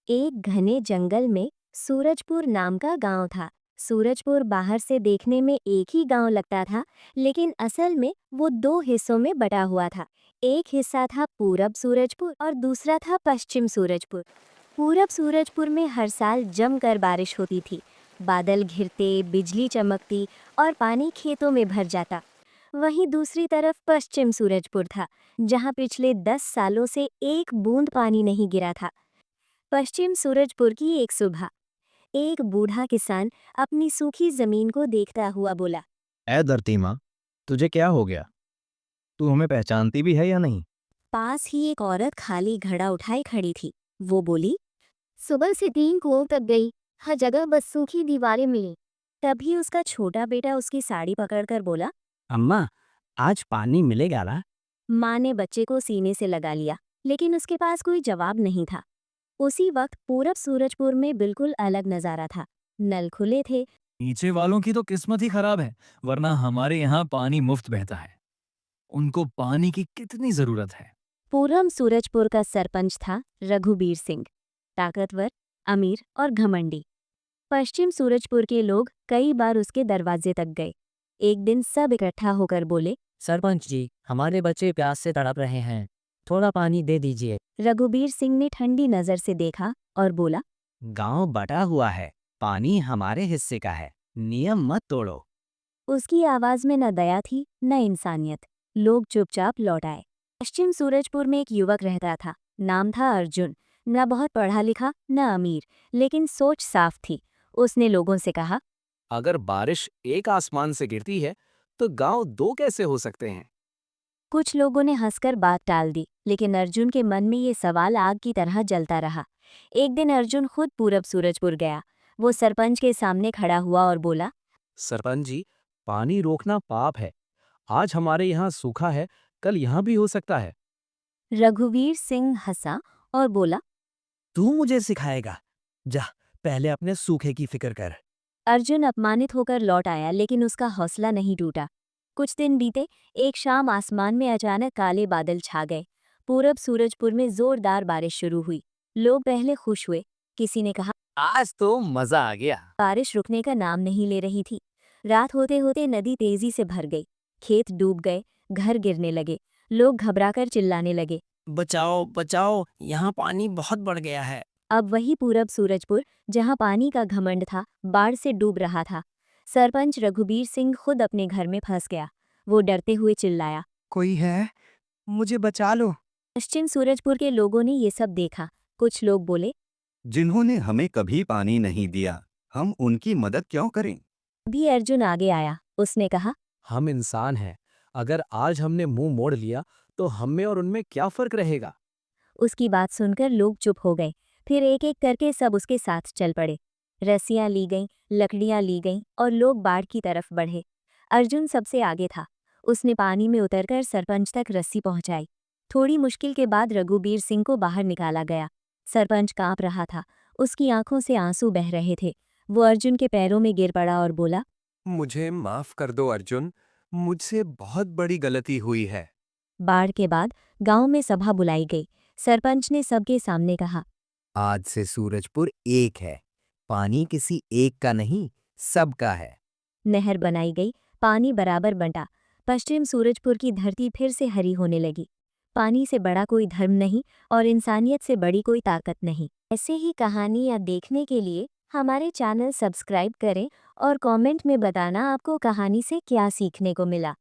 एक घने जंगल में सूरजपुर नाम का गांव था। सूरजपुर बाहर से देखने में एक ही गांव लगता था, लेकिन असल में वो दो हिस्सों में बटा हुआ था। एक हिस्सा था पूरब सूरजपुर और दूसरा था पश्चिम सूरजपुर। पूरब सूरजपुर में हर साल जमकर बारिश होती थी। बादल घिरते, बिजली चमकती और पानी खेतों में भर जाता। वहीं दूसरी तरफ पश्चिम सूरजपुर था, जहां पिछले 10 सालों से एक बूंद पानी नहीं गिरा था। पश्चिम सूरजपुर की एक सुबह एक बूढ़ा किसान अपनी सूखी जमीन को देखता हुआ बोला। ए धरती माँ, तुझे क्या हो गया? तू हमें पहचानती भी है या नहीं? पास ही एक औरत खाली घड़ा उठाए खड़ी थी। वो बोली, सुबह से 3 कुओं तक गई, हर जगह बस सूखी दीवारें मिली। तभी उसका छोटा बेटा उसकी साड़ी पकड़कर बोला। अम्मा, आज पानी मिलेगा ना? माँ ने बच्चे को सीने से लगा लिया, लेकिन उसके पास कोई जवाब नहीं था। उसी वक्त पूरब सूरजपुर में बिल्कुल अलग नजारा था। नल खुले थे। नीचे वालों की तो किस्मत ही खराब है, वरना हमारे यहाँ पानी मुफ्त बहता है। उनको पानी की कितनी जरूरत है। पूरब सूरजपुर का सरपंच था रघुबीर सिंह, ताकतवर, अमीर और घमंडी। पश्चिम सूरजपुर के लोग कई बार उसके दरवाजे तक गए। एक दिन सब इकट्ठा होकर बोले। सरपंच जी, हमारे बच्चे प्यास से तड़प रहे हैं, थोड़ा पानी दे दीजिए। रघुबीर सिंह ने ठंडी नजर से देखा और बोला। गांव बटा हुआ है, पानी हमारे हिस्से का है, नियम मत तोड़ो। उसकी आवाज में न दया थी न इंसानियत। लोग चुपचाप लौट आए। पश्चिम सूरजपुर में एक युवक रहता था। नाम था अर्जुन। न बहुत पढ़ा लिखा न अमीर, लेकिन सोच साफ थी। उसने लोगों से कहा, अगर बारिश एक आसमान से गिरती है तो गांव दो कैसे हो सकते हैं? कुछ लोगों ने हंसकर बात टाल दी, लेकिन अर्जुन के मन में ये सवाल आग की तरह जलता रहा। एक दिन अर्जुन खुद पूरब सूरजपुर गया। वो सरपंच के सामने खड़ा हुआ और बोला। सरपंच जी, पानी रोकना पाप है। आज हमारे यहाँ सूखा है, कल यहाँ भी हो सकता है। रघुवीर सिंह हंसा और बोला। तू मुझे सिखाएगा? जा, पहले अपने सूखे की फिक्र कर। अर्जुन अपमानित होकर लौट आया, लेकिन उसका हौसला नहीं टूटा। कुछ दिन बीते। एक शाम आसमान में अचानक काले बादल छा गए। पूरब सूरजपुर में जोरदार बारिश शुरू हुई। लोग पहले खुश हुए। किसी ने कहा, आज तो मजा आ गया। बारिश रुकने का नाम नहीं ले रही थी। रात होते होते नदी तेजी से भर गई। खेत डूब गए, घर गिरने लगे। लोग घबराकर चिल्लाने लगे। बचाओ बचाओ, यहाँ पानी बहुत बढ़ गया है। अब वही पूरब सूरजपुर, जहां पानी का घमंड था, बाढ़ से डूब रहा था। सरपंच रघुबीर सिंह खुद अपने घर में फंस गया। वो डरते हुए चिल्लाया। कोई है? मुझे बचा लो। पश्चिम सूरजपुर के लोगों ने ये सब देखा। कुछ लोग बोले। जिन्होंने हमें कभी पानी नहीं दिया, हम उनकी मदद क्यों करें? भी अर्जुन आगे आया। उसने कहा, हम इंसान हैं, अगर आज हमने मुंह मोड़ लिया तो हम में और उनमें क्या फर्क रहेगा? उसकी बात सुनकर लोग चुप हो गए। फिर एक एक करके सब उसके साथ चल पड़े। रस्सियां ली गईं, लकड़ियां ली गईं और लोग बाढ़ की तरफ बढ़े। अर्जुन सबसे आगे था। उसने पानी में उतरकर सरपंच तक रस्सी पहुंचाई। थोड़ी मुश्किल के बाद रघुबीर सिंह को बाहर निकाला गया। सरपंच कांप रहा था। उसकी आंखों से आंसू बह रहे थे। वो अर्जुन के पैरों में गिर पड़ा और बोला। मुझे माफ कर दो अर्जुन, मुझसे बहुत बड़ी गलती हुई है। बाढ़ के बाद गांव में सभा बुलाई गई। सरपंच ने सबके सामने कहा, आज से सूरजपुर एक है। पानी किसी एक का नहीं, सबका है। नहर बनाई गई। पानी बराबर बंटा। पश्चिम सूरजपुर की धरती फिर से हरी होने लगी। पानी से बड़ा कोई धर्म नहीं और इंसानियत से बड़ी कोई ताकत नहीं। ऐसे ही कहानियाँ देखने के लिए हमारे चैनल सब्सक्राइब करें और कमेंट में बताना आपको कहानी से क्या सीखने को मिला।